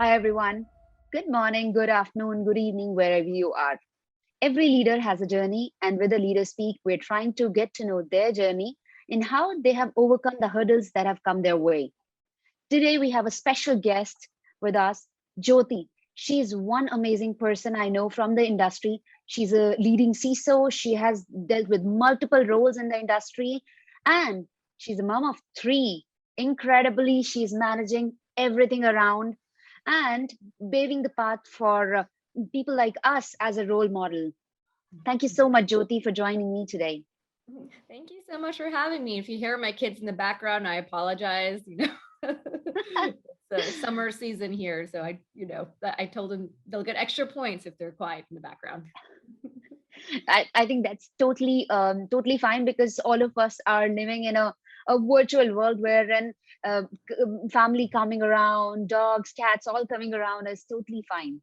Hi, everyone. Good morning, good afternoon, good evening, wherever you are. Every leader has a journey, and with the Leader Speak, we're trying to get to know their journey and how they have overcome the hurdles that have come their way. Today, we have a special guest with us, Jothi. She's one amazing person I know from the industry. She's a leading CISO. She has dealt with multiple roles in the industry, and she's a mom of three. Incredibly, she's managing everything around and paving the path for people like us as a role model. Thank you so much, Jyoti, for joining me today. Thank you so much for having me. If you hear my kids in the background, I apologize. It's the summer season here, so I told them they'll get extra points if they're quiet in the background. I think that's totally fine because all of us are living in a virtual world wherein family coming around, dogs, cats, all coming around is totally fine.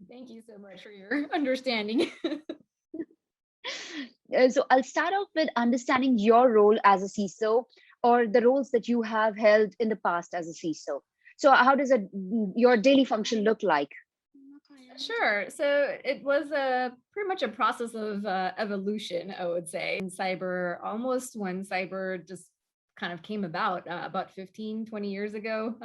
Thank you so much for your understanding. So I'll start off with understanding your role as a CISO or the roles that you have held in the past as a CISO. So how does your daily function look like? Sure. So it was a pretty much a process of evolution, I would say, in cyber, almost when cyber just kind of came about 15, 20 years ago,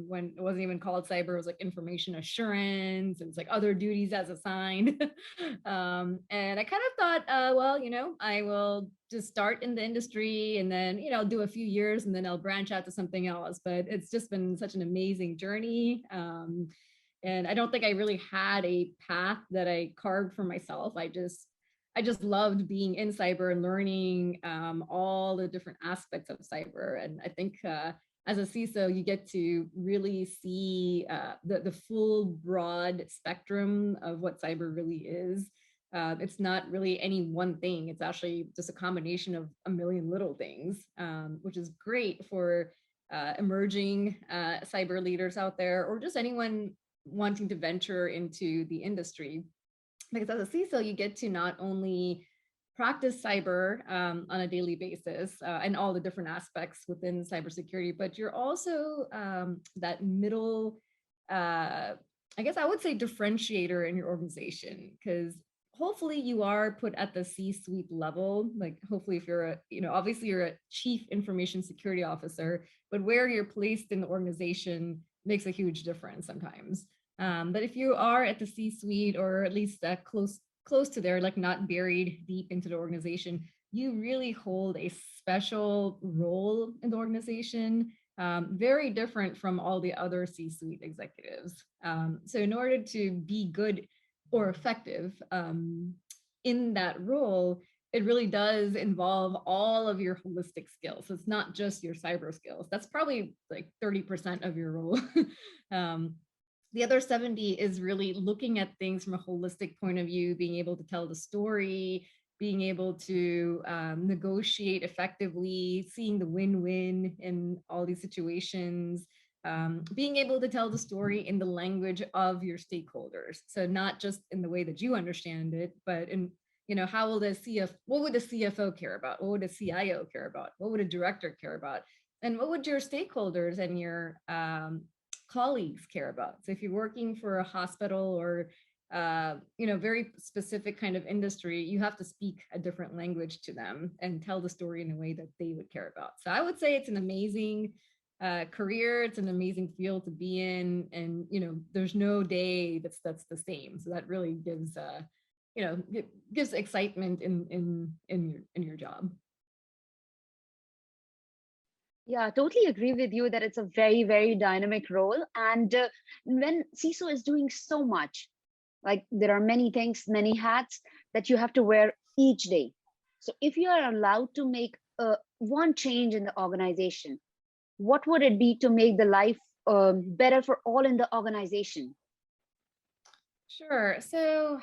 when it wasn't even called cyber. It was like information assurance. It was like other duties as assigned. And I kind of thought, I will just start in the industry and then, I'll do a few years and then I'll branch out to something else. But it's just been such an amazing journey. And I don't think I really had a path that I carved for myself. I just loved being in cyber and learning all the different aspects of cyber. And I think as a CISO, you get to really see the full broad spectrum of what cyber really is. It's not really any one thing. It's actually just a combination of a million little things, which is great for emerging cyber leaders out there, or just anyone wanting to venture into the industry. Because as a CISO, you get to not only practice cyber on a daily basis and all the different aspects within cybersecurity, but you're also that middle, I guess I would say, differentiator in your organization. Because hopefully you are put at the C-suite level. Like hopefully if you're obviously you're a chief information security officer, but where you're placed in the organization makes a huge difference sometimes. But if you are at the C-suite, or at least close to there, like not buried deep into the organization, you really hold a special role in the organization, very different from all the other C-suite executives. So in order to be good or effective in that role, it really does involve all of your holistic skills. So it's not just your cyber skills. That's probably like 30% of your role. um, the other 70 is really looking at things from a holistic point of view, being able to tell the story, being able to negotiate effectively, seeing the win-win in all these situations, being able to tell the story in the language of your stakeholders. So not just in the way that you understand it, but in, how will what would the CFO care about? What would a CIO care about? What would a director care about? And what would your stakeholders and your colleagues care about? So if you're working for a hospital or very specific kind of industry, you have to speak a different language to them and tell the story in a way that they would care about. So I would say it's an amazing career. It's an amazing field to be in, and there's no day that's the same. So that really gives gives excitement in your job. Yeah, totally agree with you that it's a very, very dynamic role. And when CISO is doing so much, like there are many things, many hats that you have to wear each day. So if you are allowed to make one change in the organization, what would it be to make the life better for all in the organization? Sure. So,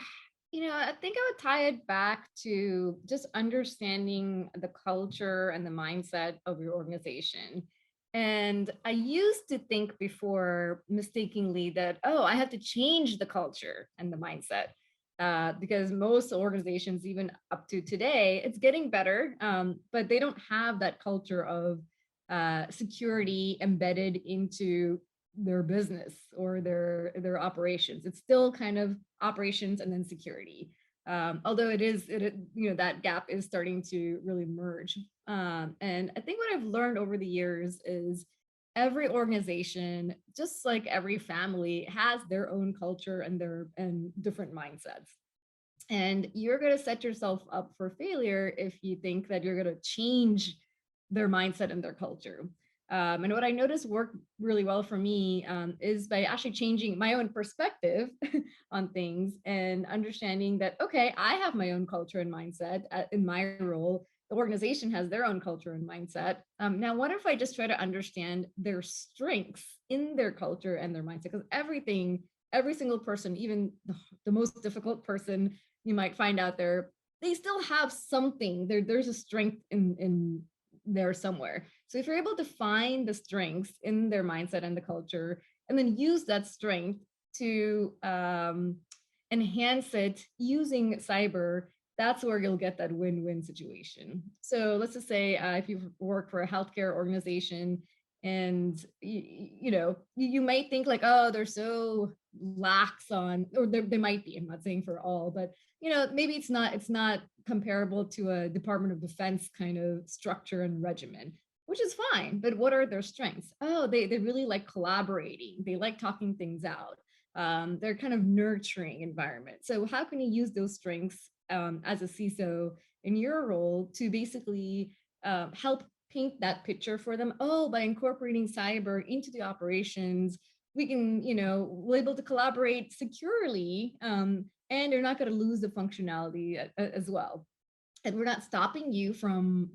I think I would tie it back to just understanding the culture and the mindset of your organization. And I used to think before mistakenly that, oh, I have to change the culture and the mindset. Because most organizations, even up to today, it's getting better, but they don't have that culture of security embedded into their business or their operations. It's still kind of operations and then security. Although that gap is starting to really merge. And I think what I've learned over the years is every organization, just like every family, has their own culture and their and different mindsets. And you're going to set yourself up for failure if you think that you're going to change their mindset and their culture. And what I noticed worked really well for me is by actually changing my own perspective on things and understanding that, okay, I have my own culture and mindset in my role. The organization has their own culture and mindset. Now, what if I just try to understand their strengths in their culture and their mindset? Because every single person, even the most difficult person you might find out there, they still have something. There's a strength in there somewhere. So if you're able to find the strengths in their mindset and the culture, and then use that strength to enhance it using cyber, that's where you'll get that win-win situation. So let's just say if you work for a healthcare organization and you might think like, oh, they're so lax on, or they might be, I'm not saying for all, but maybe it's not comparable to a Department of Defense kind of structure and regimen, which is fine. But what are their strengths? Oh, they really like collaborating. They like talking things out. They're kind of nurturing environment. So how can you use those strengths as a CISO in your role to basically help paint that picture for them? Oh, by incorporating cyber into the operations, we can, we're able to collaborate securely, and they're not going to lose the functionality as well. And we're not stopping you from,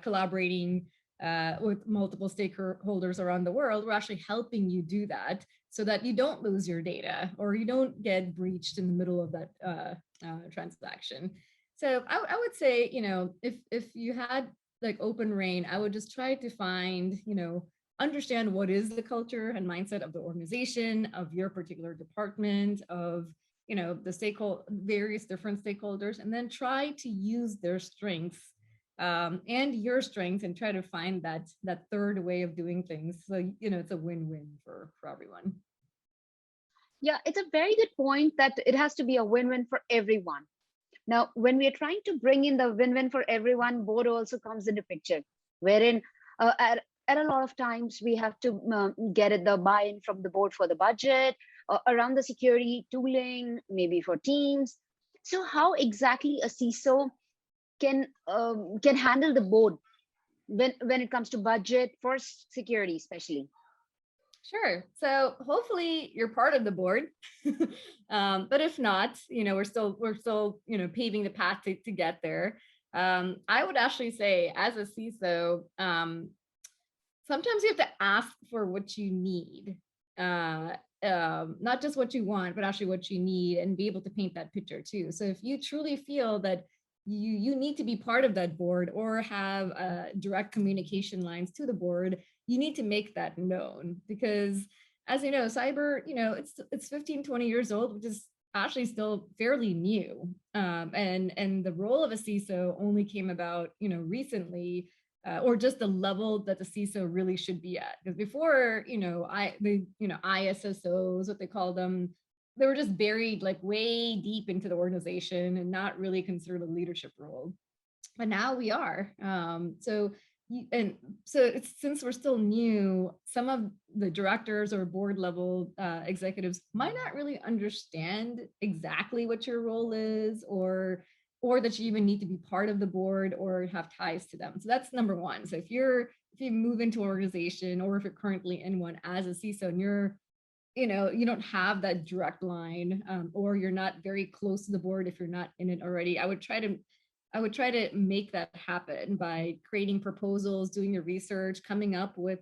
collaborating with multiple stakeholders around the world. We're actually helping you do that so that you don't lose your data or you don't get breached in the middle of that transaction. So I would say, if you had like open reign, I would just try to find, understand what is the culture and mindset of the organization, of your particular department, of the various different stakeholders, and then try to use their strengths and your strengths and try to find that third way of doing things. So it's a win-win for everyone. Yeah, it's a very good point that it has to be a win-win for everyone. Now, when we are trying to bring in the win-win for everyone, board also comes into picture, wherein at a lot of times we have to get the buy-in from the board for the budget, around the security tooling, maybe for teams. So, how exactly a CISO can handle the board when it comes to budget for security, especially? Sure. So hopefully you're part of the board. But if not, we're still paving the path to get there. I would actually say as a CISO, sometimes you have to ask for what you need. Not just what you want, but actually what you need, and be able to paint that picture too. So if you truly feel that you need to be part of that board or have direct communication lines to the board, you need to make that known, because as you know, cyber, it's 15, 20 years old, which is actually still fairly new. And the role of a CISO only came about, recently, or just the level that the CISO really should be at. Because before, ISSOs, what they call them, they were just buried like way deep into the organization and not really considered a leadership role. But now we are. So it's, since we're still new, some of the directors or board level executives might not really understand exactly what your role is, or that you even need to be part of the board or have ties to them. So that's number one. So if you move into an organization, or if you're currently in one as a CISO and you don't have that direct line, or you're not very close to the board, if you're not in it already, I would try to make that happen by creating proposals, doing your research, coming up with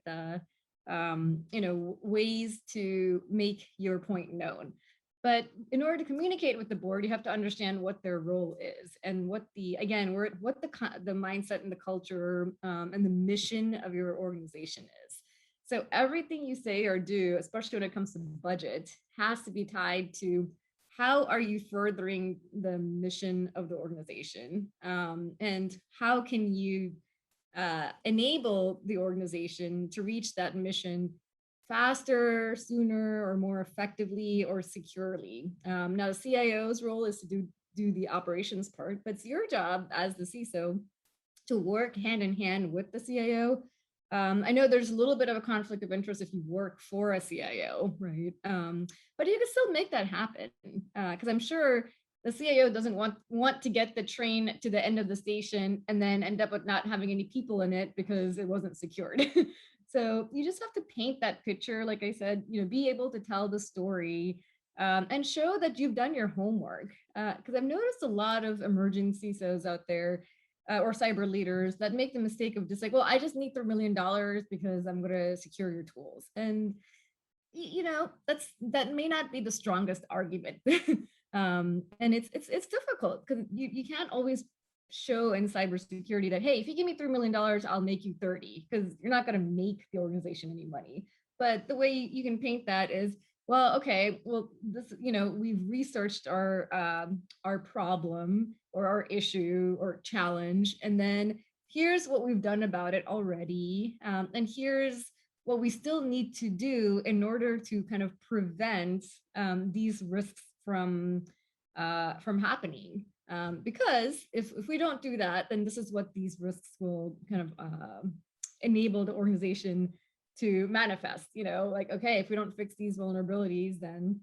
ways to make your point known. But in order to communicate with the board, you have to understand what their role is and what the mindset and the culture, and the mission of your organization is. So everything you say or do, especially when it comes to budget, has to be tied to how are you furthering the mission of the organization, and how can you enable the organization to reach that mission faster, sooner, or more effectively or securely. Now, the CIO's role is to do the operations part, but it's your job as the CISO to work hand in hand with the CIO. I know there's a little bit of a conflict of interest if you work for a CIO, right? But you can still make that happen because I'm sure the CIO doesn't want to get the train to the end of the station and then end up with not having any people in it because it wasn't secured. So you just have to paint that picture, like I said, be able to tell the story and show that you've done your homework. Because I've noticed a lot of emerging CISOs out there or cyber leaders that make the mistake of just like, well, I just need $3 million because I'm going to secure your tools. And that may not be the strongest argument. And it's difficult because you can't always show in cybersecurity that, hey, if you give me $3 million, I'll make you 30, because you're not going to make the organization any money. But the way you can paint that is, well, okay, well, this, we've researched our problem or our issue or challenge, and then here's what we've done about it already, and here's what we still need to do in order to kind of prevent these risks from happening. Because if we don't do that, then this is what these risks will kind of enable the organization to manifest. Like, okay, if we don't fix these vulnerabilities, then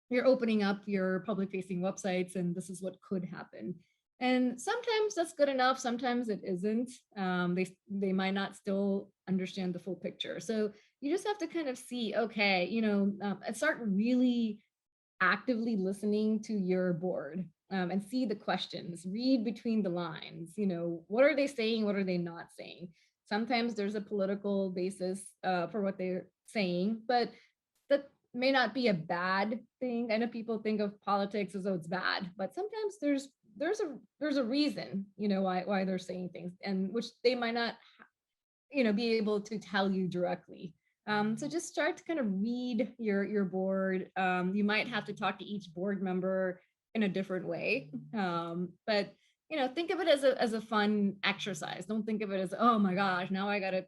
you're opening up your public facing websites and this is what could happen. And sometimes that's good enough, sometimes it isn't. They might not still understand the full picture. So you just have to kind of see, okay, and start really actively listening to your board, and see the questions, read between the lines. What are they saying, what are they not saying? Sometimes there's a political basis for what they're saying, but that may not be a bad thing. I know people think of politics as though it's bad, but sometimes there's a reason, why they're saying things, and which they might not be able to tell you directly. So just start to kind of read your board. You might have to talk to each board member in a different way, but think of it as a fun exercise. Don't think of it as, oh my gosh, now I gotta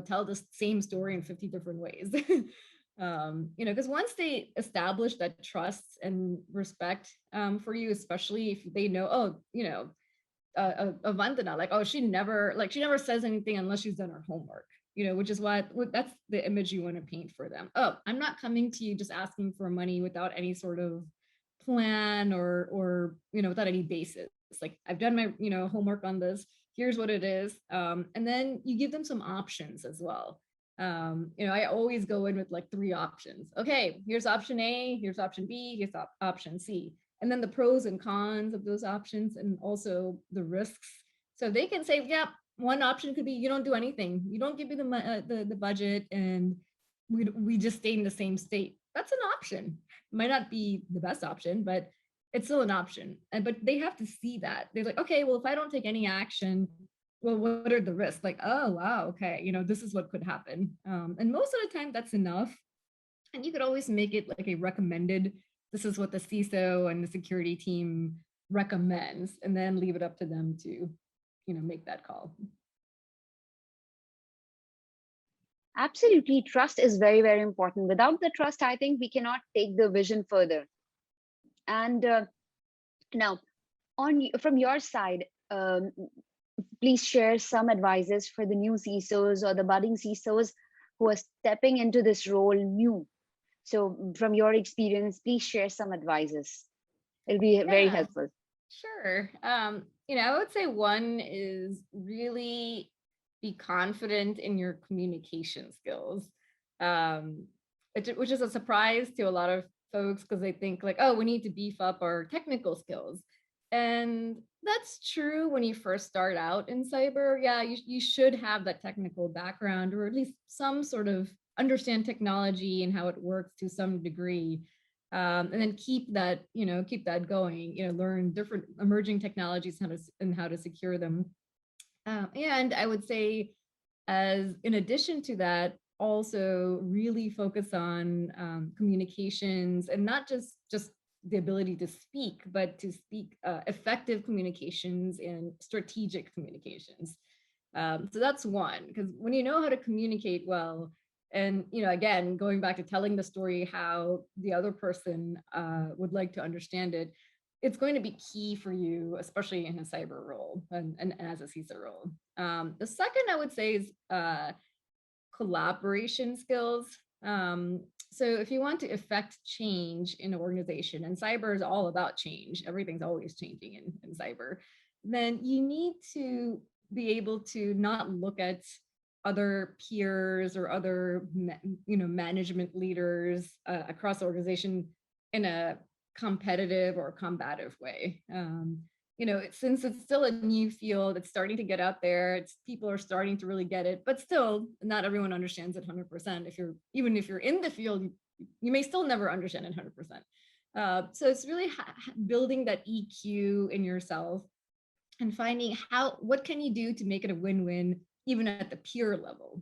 tell the same story in 50 different ways. Because once they establish that trust and respect for you, especially if they know, Vandana, like, oh, she never says anything unless she's done her homework, which is what that's the image you want to paint for them. Oh, I'm not coming to you just asking for money without any sort of plan or without any basis. Like, I've done my homework on this. Here's what it is, and then you give them some options as well. I always go in with like 3 options. Okay, here's option A, here's option B, here's option C, and then the pros and cons of those options, and also the risks. So they can say, yeah, one option could be you don't do anything, you don't give me the budget, and we just stay in the same state. That's an option. It might not be the best option, but it's still an option. But they have to see that. They're like, okay, well, if I don't take any action, well, what are the risks? Like, oh, wow, okay, this is what could happen. And most of the time that's enough. And you could always make it like a recommended, this is what the CISO and the security team recommends, and then leave it up to them to, make that call. Absolutely. Trust is very, very important. Without the trust, I think we cannot take the vision further. And now, from your side, please share some advices for the new CISOs or the budding CISOs who are stepping into this role new. So from your experience, please share some advices. It'll be very helpful. Sure. I would say one is really be confident in your communication skills, which is a surprise to a lot of folks because they think like, oh, we need to beef up our technical skills. And that's true when you first start out in cyber. Yeah, you should have that technical background, or at least some sort of understand technology and how it works to some degree. And then keep that going, learn different emerging technologies and how to secure them. And I would say, as in addition to that, also really focus on communications, and not just the ability to speak, but to speak effective communications and strategic communications. So that's one, because when you know how to communicate well, And again, going back to telling the story how the other person would like to understand it, it's going to be key for you, especially in a cyber role and as a CISO role. The second I would say is collaboration skills. So if you want to affect change in an organization, and cyber is all about change, everything's always changing in cyber, then you need to be able to not look at other peers or other management leaders across the organization in a competitive or combative way. Since it's still a new field, it's starting to get out there. People are starting to really get it, but still, not everyone understands it 100%. Even if you're in the field, you may still never understand it 100%. So it's really building that EQ in yourself and finding what can you do to make it a win-win, even at the peer level.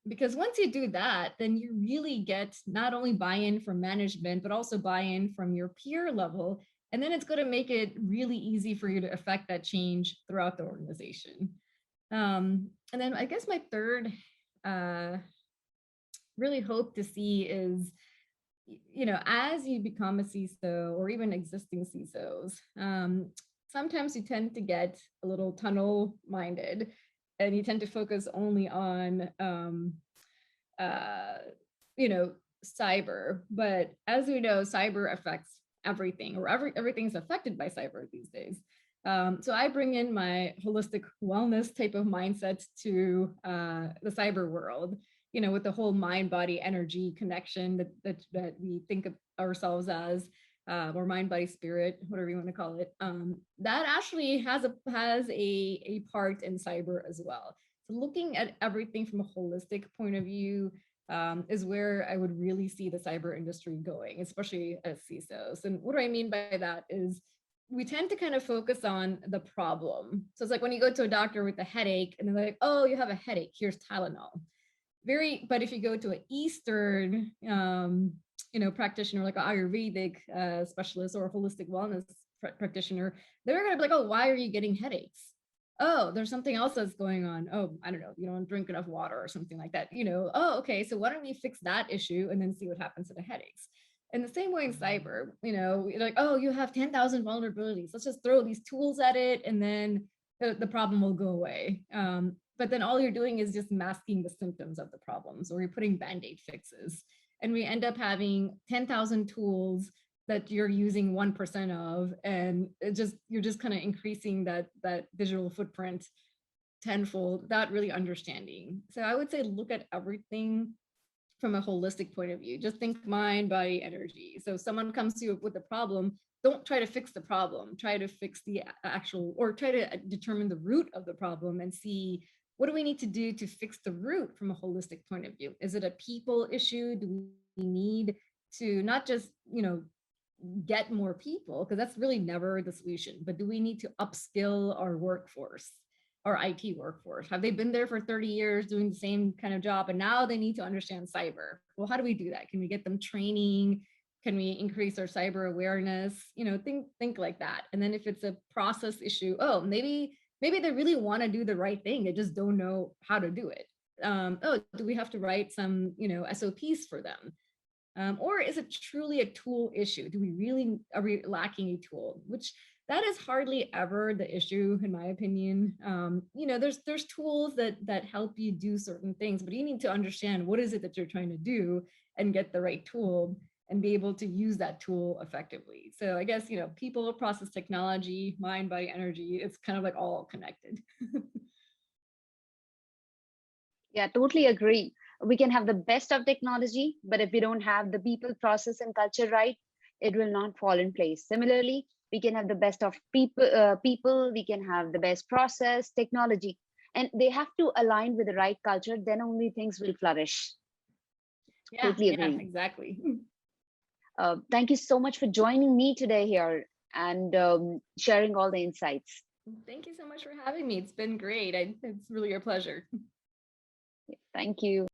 Because once you do that, then you really get not only buy-in from management, but also buy-in from your peer level. And then it's going to make it really easy for you to affect that change throughout the organization. And then I guess my third really hope to see is, as you become a CISO or even existing CISOs, sometimes you tend to get a little tunnel minded and you tend to focus only on, cyber. But as we know, cyber affects everything, or everything's affected by cyber these days. So I bring in my holistic wellness type of mindset to the cyber world, with the whole mind, body, energy connection that we think of ourselves as, or mind, body, spirit, whatever you want to call it. That actually has a part in cyber as well. So looking at everything from a holistic point of view is where I would really see the cyber industry going, especially as CISOs. And what do I mean by that is we tend to kind of focus on the problem. So it's like when you go to a doctor with a headache and they're like, oh, you have a headache, here's Tylenol. But if you go to an Eastern, practitioner, like an Ayurvedic specialist or a holistic wellness practitioner, they're going to be like, oh, why are you getting headaches? Oh, there's something else that's going on. Oh, I don't know, you don't drink enough water or something like that. Oh, okay, so why don't we fix that issue and then see what happens to the headaches? In the same way in cyber, like, oh, you have 10,000 vulnerabilities. Let's just throw these tools at it and then the problem will go away. But then all you're doing is just masking the symptoms of the problems, or you're putting band-aid fixes. And we end up having 10,000 tools that you're using 1% of, and you're just kind of increasing that digital footprint tenfold without really understanding. So I would say look at everything from a holistic point of view. Just think mind, body, energy. So if someone comes to you with a problem, don't try to fix the problem. Try to fix the actual, or try to determine the root of the problem and see what do we need to do to fix the root from a holistic point of view. Is it a people issue? Do we need to not just, get more people, because that's really never the solution, but do we need to upskill our workforce, our IT workforce? Have they been there for 30 years doing the same kind of job and now they need to understand cyber? Well, how do we do that? Can we get them training? Can we increase our cyber awareness? Think like that. And then if it's a process issue, oh, maybe they really want to do the right thing, they just don't know how to do it. Oh, do we have to write some SOPs for them? Or is it truly a tool issue? Are we lacking a tool? Which that is hardly ever the issue, in my opinion. There's tools that help you do certain things, but you need to understand what is it that you're trying to do and get the right tool and be able to use that tool effectively. So I guess, people, process, technology, mind, body, energy, it's kind of like all connected. Yeah, totally agree. We can have the best of technology, but if we don't have the people, process, and culture right, it will not fall in place. Similarly, we can have the best of people, we can have the best process, technology, and they have to align with the right culture. Then only things will flourish. Totally Yeah, agree. exactly. Thank you so much for joining me today here and sharing all the insights. Thank you so much for having me. It's been great. It's really a pleasure. Thank you.